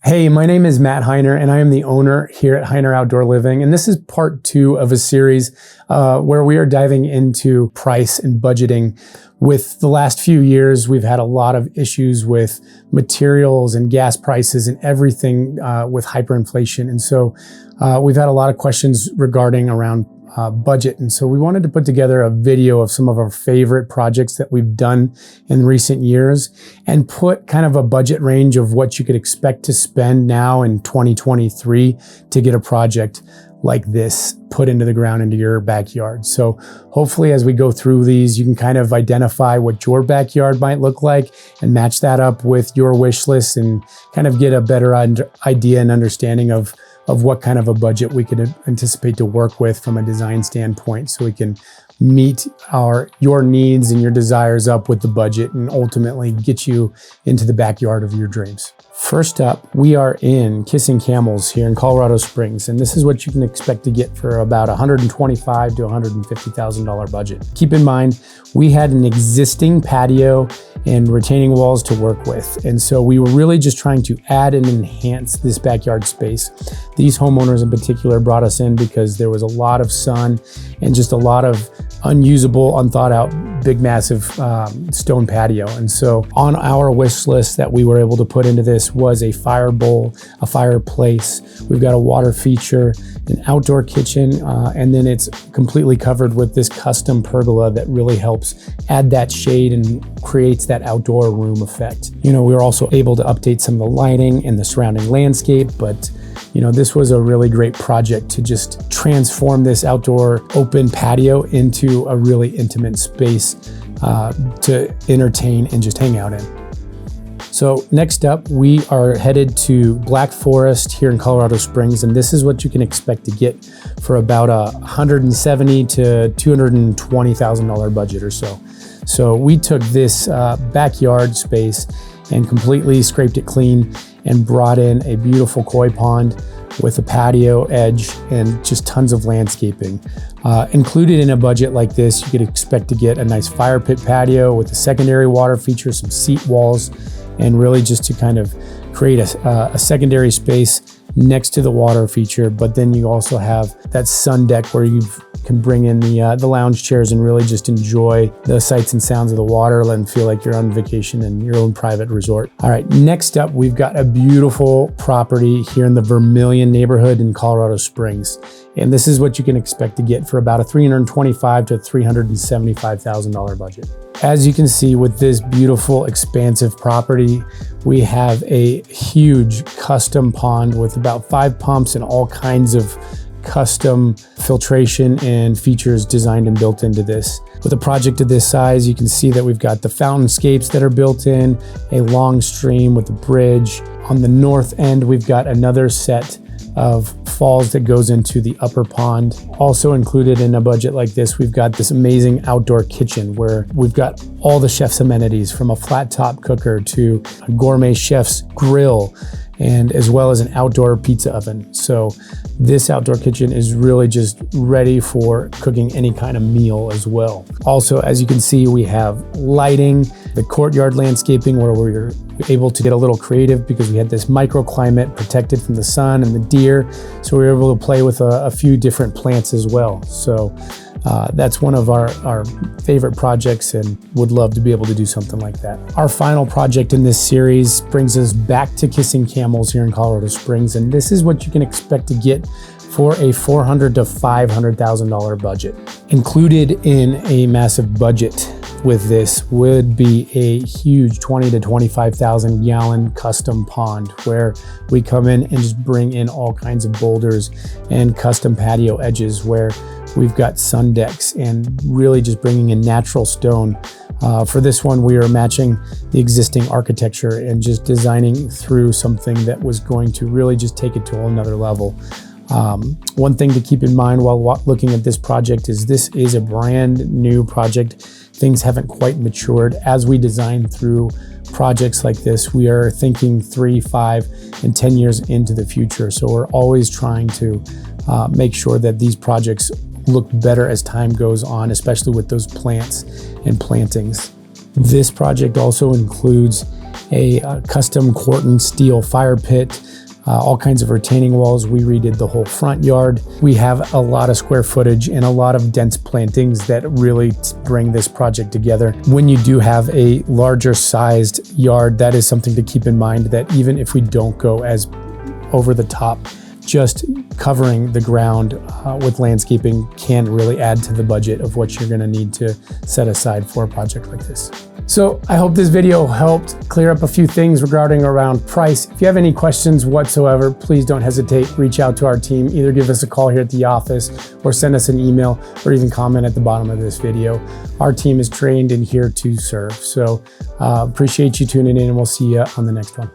Hey, my name is Matt Hiner, and I am the owner here at Hiner Outdoor Living. And this is part 2 of a series where we are diving into price and budgeting. With the last few years, we've had a lot of issues with materials and gas prices and everything with hyperinflation. And so we've had a lot of questions regarding around budget. And so we wanted to put together a video of some of our favorite projects that we've done in recent years and put kind of a budget range of what you could expect to spend now in 2023 to get a project like this put into the ground into your backyard. So hopefully as we go through these, you can kind of identify what your backyard might look like and match that up with your wish list and kind of get a better idea and understanding of what kind of a budget we could anticipate to work with from a design standpoint, so we can meet your needs and your desires up with the budget and ultimately get you into the backyard of your dreams. First up, we are in Kissing Camels here in Colorado Springs, and this is what you can expect to get for about $125,000 to $150,000 budget. Keep in mind, we had an existing patio and retaining walls to work with, and so we were really just trying to add and enhance this backyard space. These homeowners in particular brought us in because there was a lot of sun and just a lot of unusable, unthought out, big, massive stone patio. And so on our wish list that we were able to put into this was a fire bowl, a fireplace. We've got a water feature, an outdoor kitchen, and then it's completely covered with this custom pergola that really helps add that shade and creates that outdoor room effect. You know, we were also able to update some of the lighting and the surrounding landscape, but you know, this was a really great project to just transform this outdoor open patio into a really intimate space to entertain and just hang out in. So next up, we are headed to Black Forest here in Colorado Springs, and this is what you can expect to get for about $170,000 to $220,000 budget or so. So we took this backyard space and completely scraped it clean and brought in a beautiful koi pond with a patio edge and just tons of landscaping. Included in a budget like this, you could expect to get a nice fire pit patio with a secondary water feature, some seat walls, and really just to kind of create a secondary space next to the water feature. But then you also have that sun deck where you can bring in the lounge chairs and really just enjoy the sights and sounds of the water and feel like you're on vacation in your own private resort. All right, next up, we've got a beautiful property here in the Vermilion neighborhood in Colorado Springs. And this is what you can expect to get for about a $325,000 to $375,000 budget. As you can see with this beautiful, expansive property, we have a huge custom pond with about 5 pumps and all kinds of custom filtration and features designed and built into this. With a project of this size, you can see that we've got the fountainscapes that are built in, a long stream with a bridge. On the north end, we've got another set of falls that goes into the upper pond. Also included in a budget like this, we've got this amazing outdoor kitchen where we've got all the chef's amenities, from a flat top cooker to a gourmet chef's grill, and as well as an outdoor pizza oven. So this outdoor kitchen is really just ready for cooking any kind of meal as well. Also, as you can see, we have lighting, the courtyard landscaping where we're able to get a little creative because we had this microclimate protected from the sun and the deer. So we were able to play with a few different plants as well. So that's one of our favorite projects and would love to be able to do something like that. Our final project in this series brings us back to Kissing Camels here in Colorado Springs, and this is what you can expect to get for a $400,000 to $500,000 budget. Included in a massive budget with this would be a huge 20 to 25,000 gallon custom pond where we come in and just bring in all kinds of boulders and custom patio edges where we've got sun decks and really just bringing in natural stone. For this one, we are matching the existing architecture and just designing through something that was going to really just take it to a whole nother level. One thing to keep in mind while looking at this project is this is a brand new project. Things haven't quite matured. As we design through projects like this, we are thinking 3, 5, and 10 years into the future. So we're always trying to make sure that these projects look better as time goes on, especially with those plants and plantings. This project also includes a custom Corten steel fire pit, all kinds of retaining walls. We redid the whole front yard. We have a lot of square footage and a lot of dense plantings that really bring this project together. When you do have a larger sized yard, that is something to keep in mind, that even if we don't go as over the top, just covering the ground with landscaping can really add to the budget of what you're gonna need to set aside for a project like this. So I hope this video helped clear up a few things regarding around price. If you have any questions whatsoever, please don't hesitate. Reach out to our team. Either give us a call here at the office or send us an email or even comment at the bottom of this video. Our team is trained and here to serve. So appreciate you tuning in, and we'll see you on the next one.